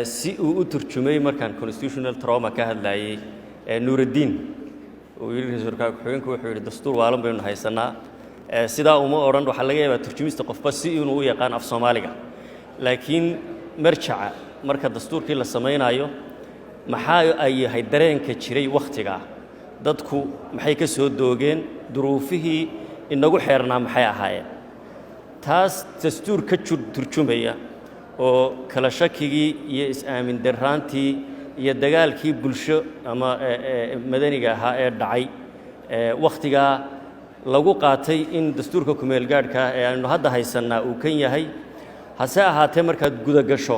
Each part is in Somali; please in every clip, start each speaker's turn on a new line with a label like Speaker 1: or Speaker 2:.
Speaker 1: si uu u turjumay markaan constitutional trauma ka hadlayay Nuuruddin oo yiri rasuulka xubinka wuxuu yiri dastuur waalan baynu haysanaa sida uma oran waxa laga yaabaa turjumista qofba si inuu u yaqaan af Soomaaliga laakiin marjaca marka dastuurkii la sameeynayo maxaa ay yahay dareenka jiray waqtiga dadku maxay ka soo doogeen duruufihii inagu xeernaa maxay ahaayeen taas dastuur ka turjumaya oo kala shakigii iyo is-aamin daraantii iyo dagaalkii bulsho ama madaniga ahaa ee dhacay waqtiga lagu qaatay in dastuurka ku meel gaadhka ee aynu hadda haysanaa uu kan yahay hase ahaatee markaad guda gasho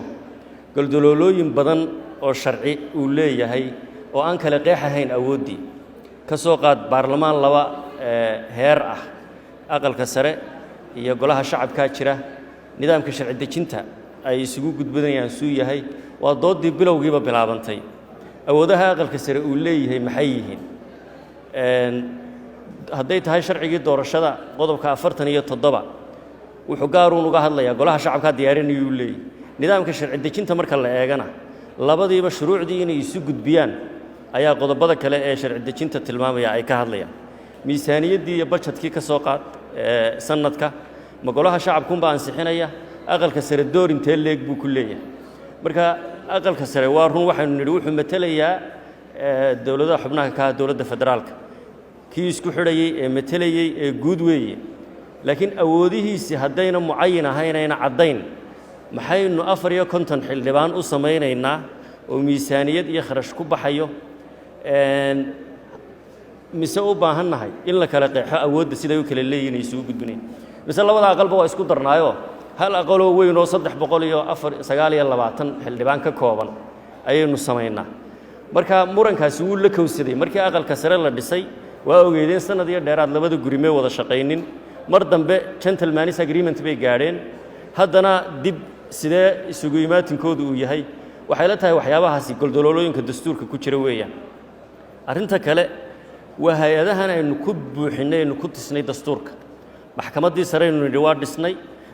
Speaker 1: goldololooyin badan oo sharci uu leeyahay oo aan kala qeexahayn awoodii ka soo qaad baarlamaan laba heer ah aqalka sare iyo golaha shacabka jira nidaamka sharci dejinta ay isugu gudbinayaan suu yahay waa doodii bilowgiiba bilaabantay awoodaha aqalka sare uu leeyahay maxay yihiin hadday tahay sharcigii doorashada qodobka 47 wuxuu gaar uga hadlayaa golaha shacabka diyaarinayuu leeyahay nidaamka sharci dejinta marka la eegana labadiiba shuruucdii inay isu gudbiyaan ayaa qodobada kale ee sharci dejinta tilmaamaya ay ka hadlayaan miisaaniyadii iyo budgetkii ka soo qaad sanadka ma golaha shacabku baa ansixinaya aqalka sare door intee leeg buu ku leeyahay marka aqalka sare waa run waxaanu nidhi wuxuu matalayaa dawladda xubnaha ka dawladda federaalka kii isku xidhayay ee matalayay ee guud weeye laakiin awoodihiisi haddayna mucayin ahaynayna caddayn maxaynu 54 xildhibaan u samaynaynaa oo miisaaniyad iyo kharash ku baxayo mise u baahannahay in la kala qeexo awoodda siday u kala leeyihiin isugu gudbineen mise labada aqalba waa isku darnaayo hal aqaloo weyn oo 329 xildhibaan ka kooban ayaynu samaynaa marka murankaasi wuu la kowsaday markii aqalka sare la dhisay waa ogeedeen sanad iyo dheeraad labada gurime wada shaqaynin mar dambe gentleman's agreement bay gaadheen haddana dib sidee isugu imaatinkoodu uu yahay waxay la tahay waxyaabahaasi goldololooyinka dastuurka ku jira weeyaan arrinta kale waa hay'adahan aynu ku buuxinay aynu ku tisnay dastuurka maxkamaddii sare aynu nidhi waa dhisnay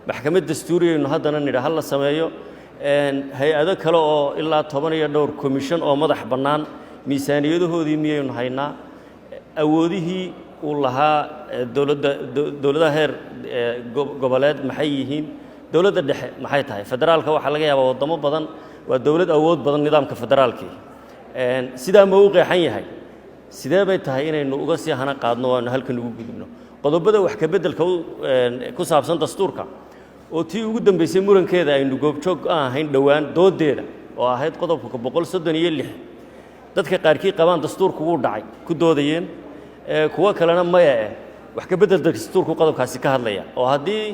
Speaker 1: maxkamad dastuuri aynu haddana nidhi hal la sameeyo hay-ado kale oo ilaa 10 iyo dhowr commission oo madax bannaan miisaaniyadahoodii miyaynu haynaa awoodihii uu lahaa dawladda heer goboleed maxay yihiin dawladda dhexe maxay tahay federaalka waxa laga yaabaa wadamo badan waa dawlad awood badan nidaamka federaalkii sidaa ma u qeexan yahay sidee bay tahay inaynu uga sii hana qaadno oo aanu halkan ugu gudubno qodobada wax ka beddelka ku saabsan dastuurka oo tii ugu dambeysay murankeeda aynu goobjoog ahayn dhowaan doodeeda oo ahayd qodobka 136 dadka qaarkii qabaan dastuurku wuu dhacay ku doodayeen kuwa kalena maya wax ka beddelka dastuurku qodobkaasi ka hadlaya oo haddii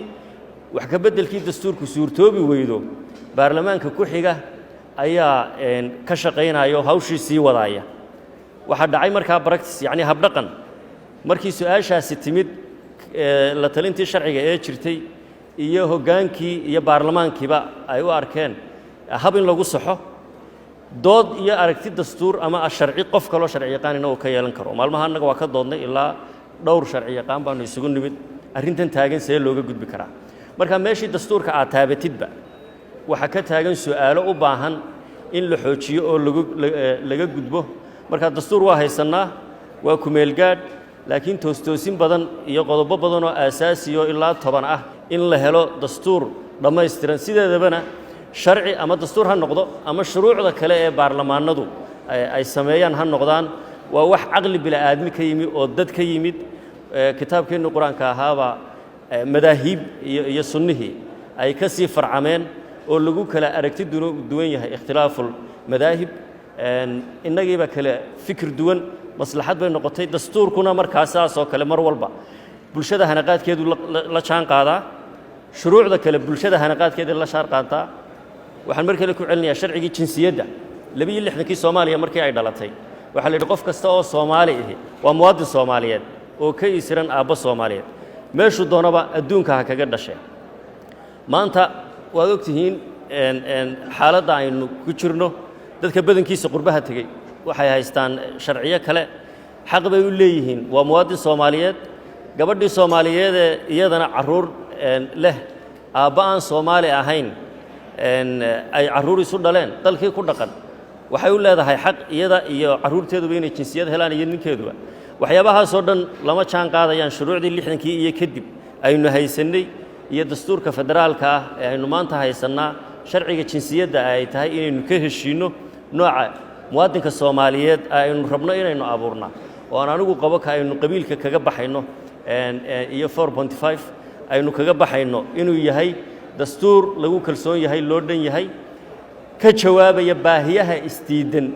Speaker 1: wax ka beddelkii dastuurku suurtoobi weydo baarlamaanka ku xiga ayaa ka shaqeynayo hawshii sii wadaaya waxa dhacay markaa practice yani habdhaqan markii su'aashaasi timid la talintii sharciga ee jirtay iyo hogaankii iyo baarlamaankiiba ay u arkeen hab in lagu saxo dood iyo aragti dastuur ama sharci qof kale oo sharci yaqaan inuu ka yeelan karo maalmaha anaga waa ka doodnay ilaa dhowr sharci yaqaan baanu isugu nimid arrintan taagan see looga gudbi karaa marka meeshii dastuurka aad taabatidba waxa ka taagan su'aalo u baahan in la xoojiyo oo laga gudbo marka dastuur waa haysanaa waa ku meel gaadh laakiin toostoosin badan iyo qodobo badan oo aasaasi oo ilaa 10 ah in la helo dastuur dhammaystiran sideedabana sharci ama dastuur ha noqdo ama shuruucda kale ee baarlamaanadu ay sameeyaan ha noqdaan waa wax aqli bila aadmi ka yimi oo dad ka yimid kitaabkeena quraanka ahaaba madaahib iyo sunnihii ay ka sii farcameen oo lagu kala aragti duwan yahay ikhtilaaful madaahib innagiiba kale fikir duwan maslaxad bay noqotay dastuurkuna markaasaas oo kale mar walba bulshada hanaqaadkeedu la jaan qaadaa shuruucda kale bulshada hanaqaadkeedu la shaar qaataa waxaan mar kale ku celinayaa sharcigii jinsiyadda 62kii Soomaaliya markii ay dhalatay waxa la yidhi qof kasta oo Soomaali ah waa muwaadin Soomaaliyeed oo ka isiran aabba Soomaaliyeed meeshu doonaba adduunka ha kaga dhashay maanta waad ogtihiin xaaladda aynu ku jirno dadka badankiisa qurbaha tagay waxay haystaan sharciyo kale xaq bay u leeyihiin waa muwaadin Soomaaliyeed gabadhii Soomaaliyeed iyadana caruur leh aabba aan Soomaali ahayn ay carruur isu dhaleen dalkii ku dhaqan waxay u leedahay xaq iyada iyo carruurteeduba inay jinsiyad helaan iyo ninkeeduba waxyaabahaasoo dhan lama jaan qaadayaan shuruucdii lixdankii iyo kadib aynu haysannay iyo dastuurka federaalka ah ee aynu maanta haysannaa sharciga jinsiyadda ay tahay inaynu ka heshiinno nooca muwaadinka Soomaaliyeed aynu rabno inaynu abuurnaa oo aan anigu qabo ka aynu qabiilka kaga baxayno iyo 4.5 aynu kaga baxayno inuu yahay dastuur lagu kalsoon yahay loo dhan yahay ka jawaabaya baahiyaha isdiidan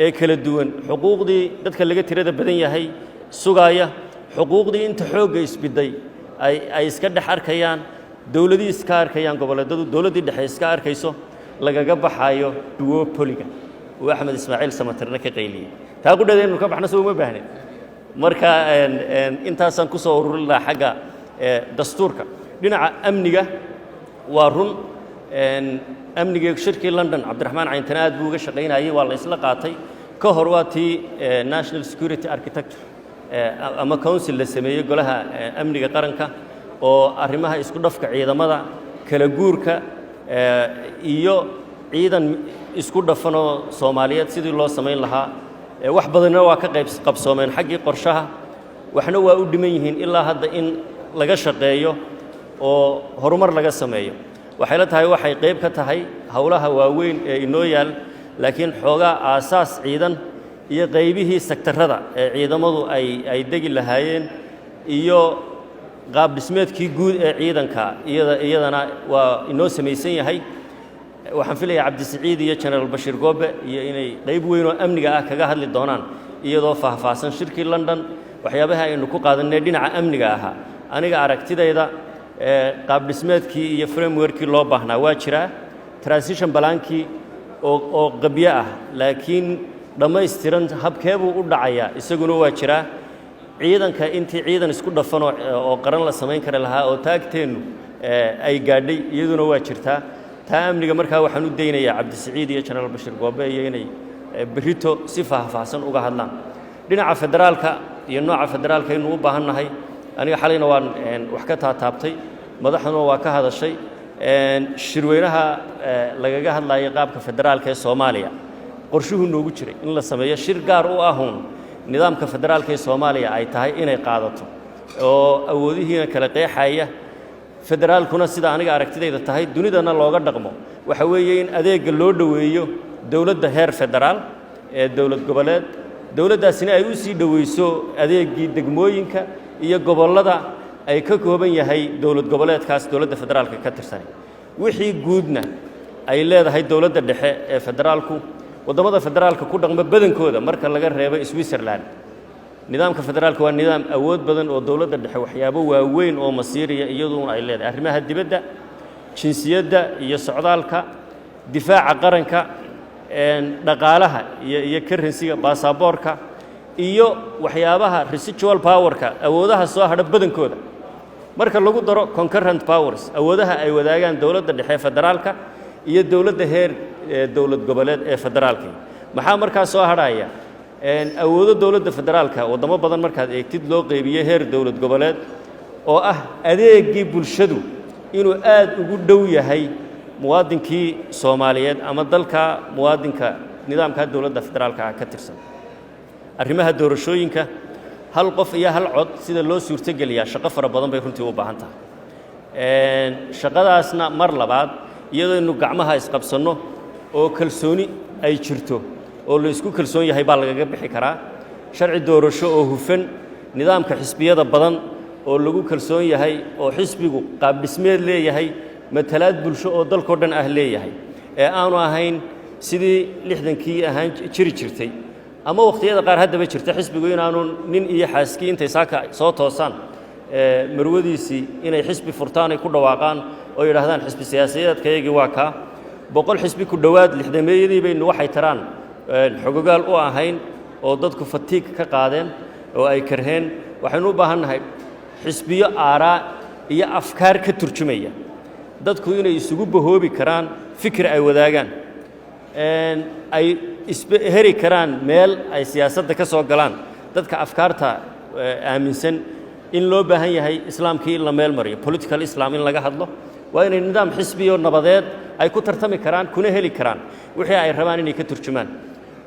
Speaker 1: ee kala duwan xuquuqdii dadka laga tirada badan yahay sugaya xuquuqdii inta xoogga isbiday ay iska dhex arkayaan dawladii iska arkayaan goboleedyadu dawladii dhexe iska arkayso lagaga baxayo duopoliga oo Axmed Ismaaciil Samatarna ka qayliyay taa ku dhadeenu ka baxna soo ma baahnin marka intaasan ku soo ururin la xagga dastuurka dhinaca amniga waa run amniga shirkii London Cabdiraxmaan Cayntana aad buu uga shaqeynayay waa la isla qaatay ka hor waa tii National Security Architecture ama council la sameeyay golaha amniga qaranka oo arrimaha isku dhafka ciidamada kala guurka iyo ciidan isku dhafano Soomaaliyeed sidii loo sameyn lahaa wax badanna waa ka qayb qabsoomeen xaggii qorshaha waxna waa u dhiman yihiin ilaa hadda in laga shaqeeyo oo horumar laga sameeyo waxay la tahay waxay qayb ka tahay hawlaha waaweyn ee inoo yaal laakiin xoogaa aasaas ciidan iyo qaybihii sektarada ee ciidamadu ay degi lahaayeen iyo qaab dhismeedkii guud ee ciidanka iyadana waa inoo samaysan yahay waxaan filayaa Cabdi Saciid iyo General Bashir Goobe iyo inay qayb weyn oo amniga ah kaga hadli doonaan iyadoo faahfaahsan shirkii London waxyaabaha aynu ku qaadanay dhinaca amniga ahaa aniga aragtidayda qaab dhismeedkii iyo frameworkii loo baahnaa waa jira transition balankii oo qabyo ah laakiin dhammaystiran habkeebu u dhacaya isaguna waa jira ciidanka intii ciidan isku dhafan oo qaran la sameyn kara lahaa oo taagteenu ay gaadhay iyaduna waa jirtaa taa amniga markaa waxaan u daynayaa Cabdi Saciid iyo General Bashir Goobe iyo inay berito si faahfaahsan uga hadlaan dhinaca federaalka iyo nooca federaalka inuu u baahannahay aniga xalayna waan wax ka taabtay madaxduna waa ka hadashay shirweynaha lagaga hadlayay qaabka federaalka ee Soomaaliya qorshuhu noogu jiray in la sameeyo shir gaar u ahun nidaamka federaalka ee Soomaaliya ay tahay inay qaadato oo awoodihiina kala qeexaya federaalkuna sida aniga aragtidayda tahay dunidana looga dhaqmo waxa weeye in adeega loo dhaweeyo dawladda heer federaal ee dawlad goboleed dawladdaasina ay u sii dhaweyso adeegii degmooyinka iyo gobolada ay ka kooban yahay dawlad goboleedkaas dawladda federaalka ka tirsan wixii guudna ay leedahay dawladda dhexe ee federaalku wadamada federaalka ku dhaqma badankooda marka laga reebo Switzerland nidaamka federaalka waa nidaam awood badan oo dawladda dhexe waxyaabo waaweyn oo masiiriya iyaduna ay leedahay arrimaha dibadda jinsiyadda iyo socdaalka difaaca qaranka dhaqaalaha iyo currency-ga baasaboorka iyo waxyaabaha residual power-ka awoodaha soo hadha badankooda marka lagu daro concurrent powers awoodaha ay wadaagaan dawladda dhexe federaalka iyo dawladda heer dawlad goboleed ee federaalka maxaa markaa soo hadhaya awoodo dawladda federaalka wadamo badan markaad eegtid loo qeybiyo heer dawlad goboleed oo ah adeegii bulshadu inuu aad ugu dhow yahay muwaadinkii Soomaaliyeed ama dalka muwaadinka nidaamka dawladda federaalka ka tirsan arrimaha doorashooyinka hal qof iyo hal cod sida loo suurtageliyaa shaqo fara badan bay runtii u baahan tahay shaqadaasna mar labaad iyadoo inuu gacmaha isqabsano oo kalsooni ay jirto oo la isku kalsoon yahay baa lagaga bixi karaa sharci doorasho oo hufan nidaamka xisbiyada badan oo lagu kalsoon yahay oo xisbigu qaab dhismeed leeyahay matalaad bulsho oo dalkoo dhan ah leeyahay ee aanu ahayn sidii 60kii ahaan jiri jirtay ama waqtiyada qaar haddaba jirta xisbigu inaanu nin iyo xaaskii intay saaka soo toosaan marwadiisii inay xisbi furtaan ay ku dhawaaqaan oo yiraahdaan xisbi siyaasadeedkayagii waa ka 100 xisbi ku dhawaad 60meeyadii baynu waxay taraan xogogaal u ahayn oo dadku fatiig ka qaadeen oo ay karheen waxaynu u baahannahay xisbiyo aaraa iyo afkaar ka turjumaya dadku inay isugu bahoobi karaan fikir ay wadaagaan ay heri karaan meel ay siyaasadda ka soo galaan dadka afkaarta aaminsan in loo baahan yahay islaamkii la meel mariyo political islam in laga hadlo waa inay nidaam xisbiyo nabadeed ay ku tartami karaan kuna heli karaan wixii ay rabaan inay ka turjumaan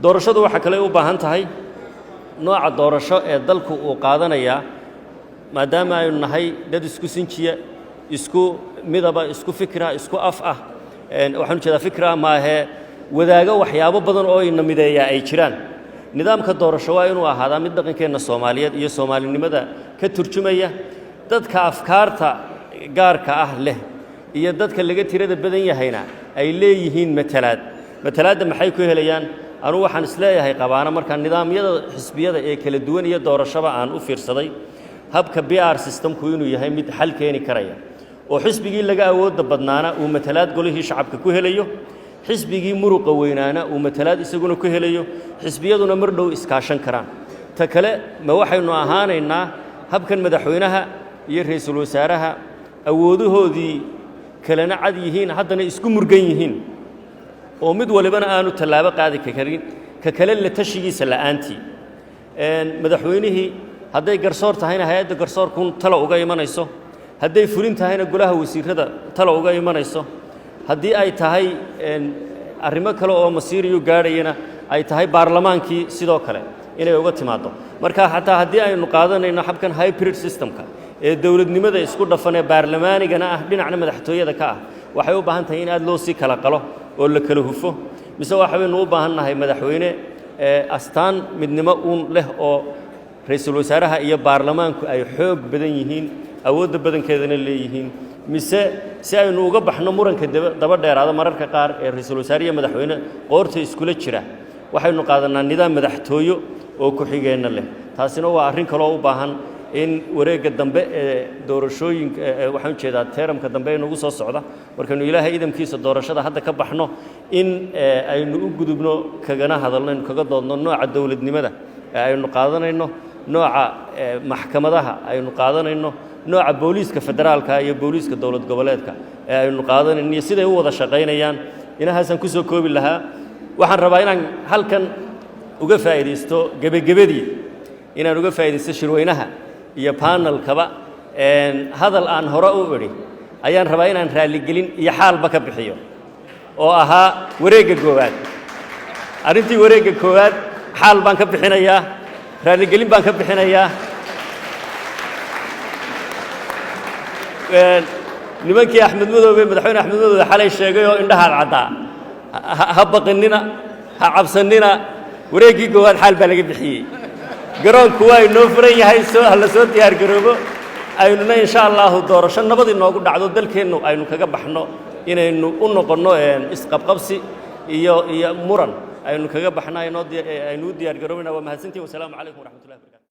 Speaker 1: doorashadu waxa kale u baahan tahay nooca doorasho ee dalku uu qaadanaya maadaama ay nahay dad isku sinjiya isku midaba isku fikra isku af ah waxaan jeedaa fikra ma aha wadaaga waxyaabo badan oo ina mideeya ay jiraan nidaamka doorasho waa inuu ahaadaa mid dhaqankeena Soomaaliyeed iyo Soomaalinimada ka turjumaya dadka afkaarta gaarka ah leh iyo dadka laga tirada badan yahayna ay leeyihiin matalaad maxay ku helayaan anu waxaan isleeyahay qabaana marka nidaamyada xisbiyada ee kala duwan iyo doorashada aan u fiirsaday habka PR systemku inuu yahay mid xal keeni karaya oo xisbigii laga awood badnaana uu matalaad golihii shacabka ku helayo xisbigii muruqa weynaana uu matalaad isaguna ku helayo xisbiyaduna mar dhow iskaashan karaan ta kale ma waxaynu ahaanaynaa habkan madaxweynaha iyo ra'iisul wasaaraha awoodahoodii kalena cad yihiin haddana isku murgan yihiin oo mid walibana aanu tallaabo qaadi karin ka kale la tashigiisa la'aantii madaxweynihii hadday garsoor tahayna hay'adda garsoorkun talo uga imanayso hadday fulin tahayna golaha wasiirada talo uga imanayso haddii ay tahay arrimo kale oo masiiriyo gaadhayna ay tahay baarlamaankii sidoo kale inay uga timaado marka xataa haddii aynu qaadanayno habkan hybrid systemka ee dawladnimada isku dhafan ee baarlamaanigana ah dhinacna madaxtooyada ka ah waxay u baahan tahay in aad loo sii kala qalo oo la kala hufo mise waxaynu u baahannahay madaxweyne astaan midnimo uun leh oo ra'iisul wasaaraha iyo baarlamaanku ay xoog badan yihiin awoodda badankeedana leeyihiin mise si aynu uga baxno muranka daba dheeraada mararka qaar ee ra'iisul wasaariye madaxweyne qoorta iskula jira waxaynu qaadanaa nidaam madaxtooyo oo ku xigeenna leh taasina waa arrin kale oo u baahan in wareegga dambe ee doorashooyinka waxaan jeedaa teeramka dambe ee nagu soo socda markaynu ilaahay idamkiisa doorashada hadda ka baxno in aynu u gudubno kagana hadalno in kaga doodno nooca dawladnimada aynu qaadanayno nooca maxkamadaha aynu qaadanayno nooca booliiska federaalka iyo booliiska dawlad goboleedka ee aynu qaadanayno siday u wada shaqaynayaan inahaasan ku soo koobi lahaa waxaan rabaa inaan halkan uga faa'iideysto gabagabadii inaan uga faa'iideysto shirweynaha iyo panelkaba hadal aan hore u idhi ayaan rabaa inaan raaligelin iyo xaalba ka bixiyo oo ahaa wareegga koowaad arrintii wareegga koowaad xaal baan ka bixinayaa raaligelin baan ka bixinayaa nimankii axmed madoobe madaxweyne axmed madoobe xalay sheegay oo indhaha caddaa ha baqinina ha cabsanina wareeggii koowaad xaal baa laga bixiyey garoonku waa inoo furan yahay la soo diyaar garoobo aynuna insha allahu doorasho nabad inoogu dhacdo dalkeennu aynu kaga baxno inaynu u noqonno isqabqabsi iyo muran aynu kaga baxno aynu u diyaar garoobina waa mahadsantihiin wasalaamu calaykum waraxmatullahi wabarakatu